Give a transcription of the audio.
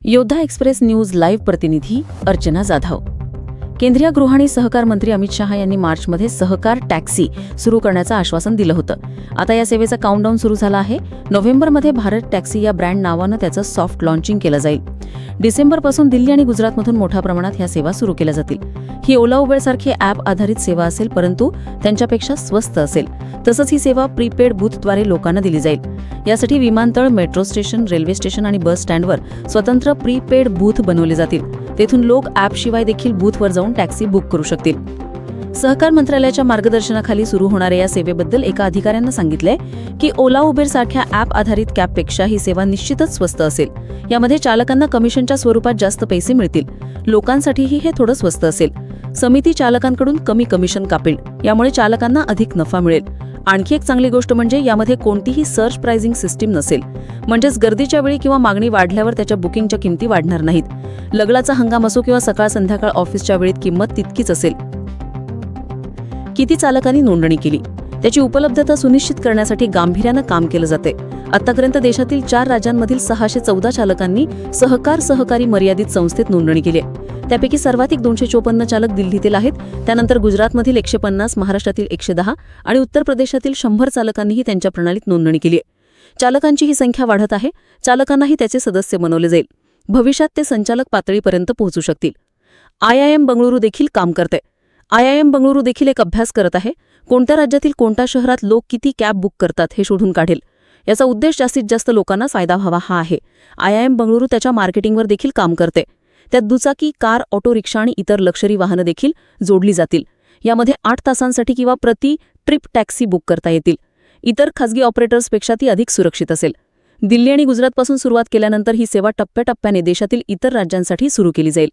योद्धा express news live प्रतिनिधी अर्चना जाधव। केंद्रीय गृह आणि सहकार मंत्री अमित शहा यांनी मार्चमध्ये सहकार टॅक्सी सुरू करण्याचं आश्वासन दिलं होतं। आता या सेवेचा काउंटडाऊन सुरू झाला आहे। नोव्हेंबरमध्ये भारत टॅक्सी या ब्रँड नावानं त्याचं सॉफ्ट लॉन्चिंग केलं जाईल। डिसेंबरपासून दिल्ली आणि गुजरातमधून मोठ्या प्रमाणात ह्या सेवा सुरू केल्या जातील। ही ओला उबेर सारखी ॲप आधारित सेवा असेल, परंतु त्यांच्यापेक्षा स्वस्त असेल। तसंच ही सेवा प्रीपेड बूथद्वारे लोकांना दिली जाईल। यासाठी विमानतळ, मेट्रो स्टेशन, रेल्वे स्टेशन आणि बस स्टँडवर स्वतंत्र प्रीपेड बूथ बनवले जातील। तेथून लोक ॲपशिवाय देखील बूथवर जाऊन टॅक्सी बुक करू शकतील। सहकार मंत्रालयाच्या मार्गदर्शनाखाली सुरू होणाऱ्या या सेवेबद्दल एका अधिकाऱ्यानं सांगितलंय की ओला उबेर सारख्या ॲप आधारित कॅबपेक्षा ही सेवा निश्चितच स्वस्त असेल। यामध्ये चालकांना कमिशनच्या स्वरूपात जास्त पैसे मिळतील। लोकांसाठीही हे थोडं स्वस्त असेल। समिती चालकांकडून कमी कमिशन कापेल, यामुळे चालकांना अधिक नफा मिळेल। आणखी एक चांगली गोष्ट म्हणजे यामध्ये कोणतीही सर्च प्राइसिंग सिस्टीम नसेल, म्हणजेच गर्दीच्या वेळी किंवा मागणी वाढल्यावर त्याच्या बुकिंगच्या किमती वाढणार नाहीत। लगडाचा हंगाम असो किंवा सकाळ संध्याकाळ ऑफिसच्या वेळेत किंमत तितकीच असेल। किती चालकांनी नोंदणी केली, त्याची उपलब्धता सुनिश्चित करण्यासाठी गांभीर्यानं काम केलं जाते। आतापर्यंत देशातील 4 राज्यांमधील 614 चालकांनी सहकारी मर्यादित संस्थेत नोंदणी केली आहे। त्यापैकी सर्वाधिक 254 चालक दिल्लीतील आहेत। त्यानंतर गुजरातमधील 150, महाराष्ट्रातील 110 आणि उत्तर प्रदेशातील 100 चालकांनीही त्यांच्या प्रणालीत नोंदणी केली आहे। चालकांची ही संख्या वाढत आहे। चालकांनाही त्याचे सदस्य बनवले जाईल। भविष्यात ते संचालक पातळीपर्यंत पोहोचू शकतील। IIM बंगळुरू देखील काम करते। IIM बंगळुरू देखील एक अभ्यास करत आहे। कोणत्या राज्यातील कोणत्या शहरात लोक किती कॅब बुक करतात हे शोधून काढेल। याचा उद्देश जास्तीत जास्त लोकांना फायदा व्हावा हा आहे। IIM बंगळुरू त्याच्या मार्केटिंगवर देखील काम करते। त्यात दुचाकी, कार, ऑटो रिक्षा आणि इतर लक्झरी वाहनं देखील जोडली जातील। यामध्ये 8 तासांसाठी किंवा प्रति ट्रिप टॅक्सी बुक करता येतील। इतर खासगी ऑपरेटर्सपेक्षा ती अधिक सुरक्षित असेल। दिल्ली आणि गुजरातपासून सुरुवात केल्यानंतर ही सेवा टप्प्याटप्प्याने देशातील इतर राज्यांसाठी सुरू केली जाईल।